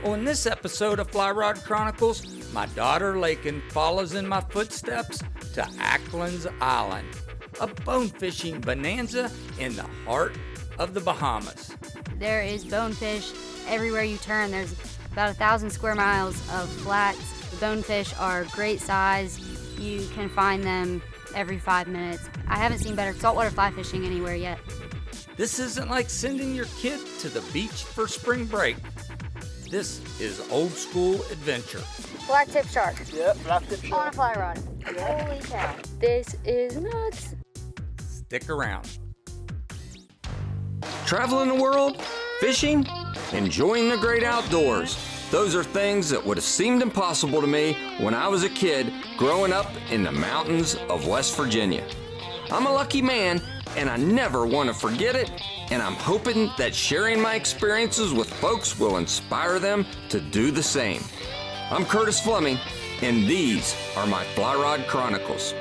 On this episode of Fly Rod Chronicles, my daughter Laken follows in my footsteps to Ackland's Island, a bone fishing bonanza in the heart of the Bahamas. There is bonefish everywhere you turn. There's about 1,000 square miles of flats. The bonefish are great size. You can find them every 5 minutes. I haven't seen better saltwater fly fishing anywhere yet. This isn't like sending your kid to the beach for spring break. This is old school adventure. Black tip shark. Yep, black tip shark. On a fly rod. Holy cow. This is nuts. Stick around. Traveling the world, fishing, enjoying the great outdoors. Those are things that would have seemed impossible to me when I was a kid growing up in the mountains of West Virginia. I'm a lucky man, and I never want to forget it, and I'm hoping that sharing my experiences with folks will inspire them to do the same. I'm Curtis Fleming, and these are my Fly Rod Chronicles.